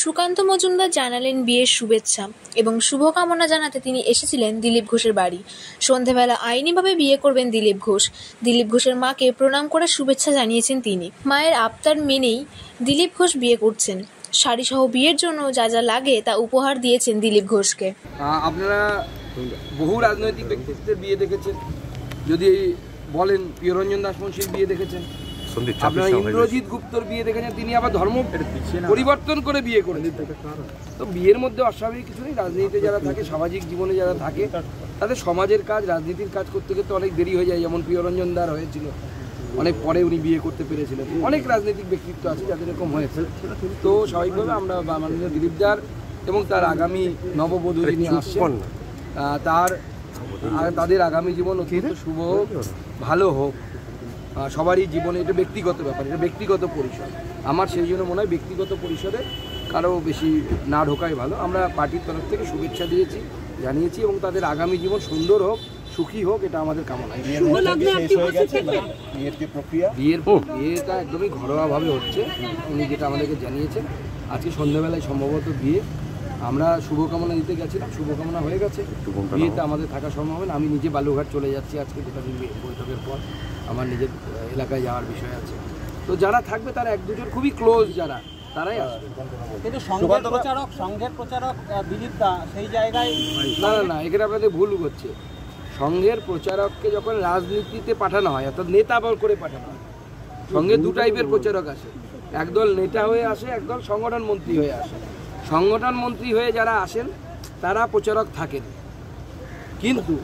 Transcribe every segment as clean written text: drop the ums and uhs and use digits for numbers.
সুকান্ত মজুমদার জানালেন বিয়ের শুভেচ্ছা এবং শুভকামনা জানাতে তিনি এসেছিলেন দিলীপ ঘোষের বাড়ি। সন্ধেবেলা আইনিভাবে বিয়ে করবেন দিলীপ ঘোষ। দিলীপ ঘোষের মাকে প্রণাম করে শুভেচ্ছা জানিয়েছেন তিনি। মায়ের আবদার মেনেই দিলীপ ঘোষ বিয়ে করছেন। শাড়িসহ বিয়ের জন্য যা যা লাগে তা উপহার দিয়েছেন দিলীপ ঘোষকে। আপনারা বহু রাজনৈতিক ব্যক্তিত্বের বিয়ে দেখেছেন, যদি বলেন প্রিয়রঞ্জন দাসমুন্সির বিয়ে দেখেছেন, আপনারা ইন্দ্রজিৎ গুপ্তর বিয়ে দেখেছেন, তিনি আবার ধর্ম পরিবর্তন করে বিয়ে করেছেন। তো বিয়ের মধ্যে অস্বাভাবিক কিছু নেই। রাজনীতিতে যারা থাকে, সামাজিক জীবনে যারা থাকে, তাদের সমাজের কাজ, রাজনীতির কাজ করতে করতে অনেক দেরি হয়ে যায়। যেমন প্রিয়রঞ্জন দার হয়েছিল, অনেক পরে উনি বিয়ে করতে পেরেছিলেন। অনেক রাজনৈতিক ব্যক্তিত্ব আছে যাদের এরকম হয়েছে। তো স্বাভাবিকভাবে আমরা মাননীয় দিলীপ দার এবং তার আগামী নববধূ যিনি আসছেন তাদের আগামী জীবন অত্যন্ত শুভ হোক, ভালো হোক। সবারই জীবনে এটা ব্যক্তিগত ব্যাপার, এটা ব্যক্তিগত পরিসর। আমার সেই জন্য মনে হয় ব্যক্তিগত পরিসরে কারো বেশি না ঢোকাই ভালো। আমরা পার্টির তরফ থেকে শুভেচ্ছা জানিয়েছি এবং তাদের আগামী জীবন সুন্দর হোক, সুখী হোক, এটা আমাদের কামনা। বিয়েটা একদমই ঘরোয়াভাবে হচ্ছে, উনি যেটা আমাদেরকে জানিয়েছেন। আজকে সন্ধ্যাবেলায় সম্ভবত বিয়ে। আমরা শুভকামনা দিতে গেছিলাম, শুভকামনা হয়ে গেছে। বিয়েতে আমাদের থাকা সম্ভব হবে না। আমি নিজে বালুঘাট চলে যাচ্ছি আজকে, যেটা বৈঠকের পর আমার নিজের এলাকায় যাওয়ার বিষয় আছে। তো যারা থাকবে তারা এক দুজন খুবই ক্লোজ যারা, তারাই আসবে। কিন্তু সংঘের প্রচারক দিলীপ দা সেই জায়গায় না, এখানে আপনাদের ভুল হচ্ছে। সংঘের প্রচারককে যখন রাজনীতিতে পাঠানো হয়, অর্থাৎ নেতা বল করে পাঠানো হয়, সঙ্গে দু টাইপের প্রচারক আসে। একদল নেতা হয়ে আসে, একদল সংগঠন মন্ত্রী হয়ে আসে। সংগঠন মন্ত্রী হয়ে যারা আসেন তারা প্রচারক থাকেন, কিন্তু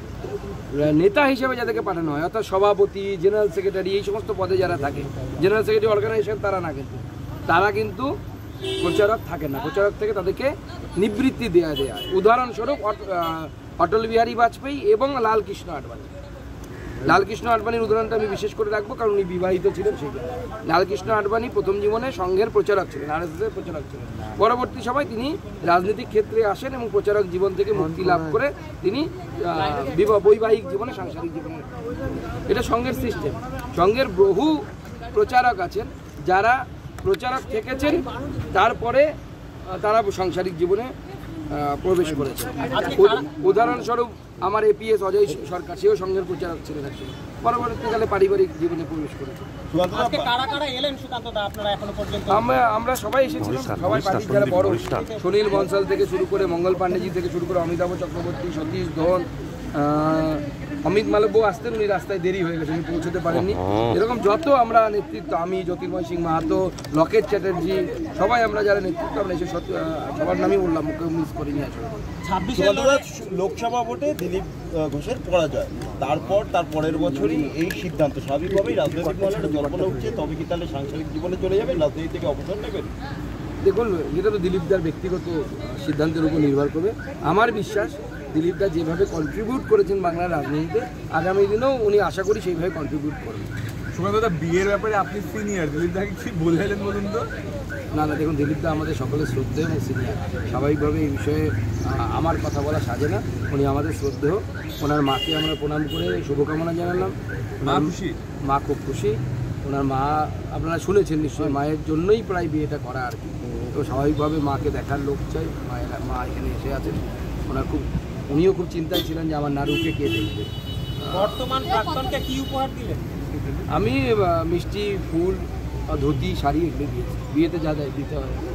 নেতা হিসেবে যাদেরকে পাঠানো হয়, অর্থাৎ সভাপতি, জেনারেল সেক্রেটারি, এই সমস্ত পদে যারা থাকে, জেনারেল সেক্রেটারি অর্গানাইজেশন, তারা কিন্তু প্রচারক থাকে না। প্রচারক থেকে তাদেরকে নিবৃত্তি দেওয়া হয়। উদাহরণস্বরূপ অটল বিহারী বাজপেয়ী এবং লালকৃষ্ণ আডবাণী। লালকৃষ্ণ আডবাণীর উদাহরণটা আমি বিশেষ করে রাখবো, কারণ উনি বিবাহিত ছিলেন। সেই লালকৃষ্ণ আডবাণী প্রথম জীবনে সংঘের প্রচারক ছিলেন, আরএসএসের প্রচারক ছিলেন। পরবর্তী সময় তিনি রাজনৈতিক ক্ষেত্রে আসেন এবং প্রচারক জীবন থেকে মুক্তি লাভ করে তিনি বৈবাহিক জীবনে, সাংসারিক জীবনে, এটা সংঘের সিস্টেম। সংঘের বহু প্রচারক আছেন যারা প্রচারক থেকেছেন, তারপরে তারা সাংসারিক জীবনে প্রবেশ করেছে। উদাহরণস্বরূপ আমার এপিএস অজয় সরকার, সেও সংঘের প্রচারক ছিলেন, পরবর্তীকালে পারিবারিক জীবনে প্রবেশ করেছে। আমরা সবাই এসেছিলাম, সবাই পার্টির যারা বড়, সুনীল বনসাল থেকে শুরু করে, মঙ্গল পাণ্ডেজি থেকে শুরু করে, অমিতাভ চক্রবর্তী, সতীশ ধন, অমিত মালব্য আসতেন, উনি রাস্তায় দেরি হয়ে গেছে, উনি পৌঁছতে পারেননি। এরকম যত আমরা নেতৃত্ব, আমি, জ্যোতির্ময় সিং মাহাতো, লকেট চ্যাটার্জি, সবাই আমরা যারা নেতৃত্ব, আমরা এসে সবার নামই বললাম, মুখে মিস করিনি। আসলে 26 লোকসভা ভোটে দিলীপ ঘোষের পরাজয়, তার পরের বছরই এই সিদ্ধান্ত। স্বাভাবিকভাবেই রাজনৈতিক মহলে জল্পনা উঠছে, তবে কি তাহলে সাংসারিক জীবনে চলে যাবেন, রাজনীতি থেকে অবসর নেবেন? দেখুন, এটা তো দিলীপ দার ব্যক্তিগত সিদ্ধান্তের উপর নির্ভর করবে। আমার বিশ্বাস দিলীপ দা যেভাবে কন্ট্রিবিউট করেছেন বাংলার রাজনীতিতে, আগামী দিনেও উনি আশা করি সেইভাবে কন্ট্রিবিউট করবেন। সুকান্ত দা, বিয়ের ব্যাপারে আপনি সিনিয়র, দিলীপ দাকে কি বললেন বলুন তো? না, দেখুন, দিলীপ দা আমাদের সকলের শ্রদ্ধেয় এবং সিনিয়র। স্বাভাবিকভাবে এই বিষয়ে আমার কথা বলা সাজে না। উনি আমাদের শ্রদ্ধেয়। ওনার মাকে আমরা প্রণাম করে শুভকামনা জানালাম। মা খুব খুশি। ওনার মা আপনারা শুনেছেন নিশ্চয়ই, মায়ের জন্যই প্রায় বিয়েটা করা আর কি। তো স্বাভাবিকভাবে মাকে দেখার লোক চাই, মা এখানে এসে আছেন। উনিও খুব চিন্তায় ছিলেন যে আমার নারুকে কে দেখবে। বর্তমান প্রাক্তনকে কি উপহার দিলেন? আমি মিষ্টি, ফুল, ধুতি, শাড়ি এগুলো দিয়েছি। বিয়েতে যা দিতে হয়।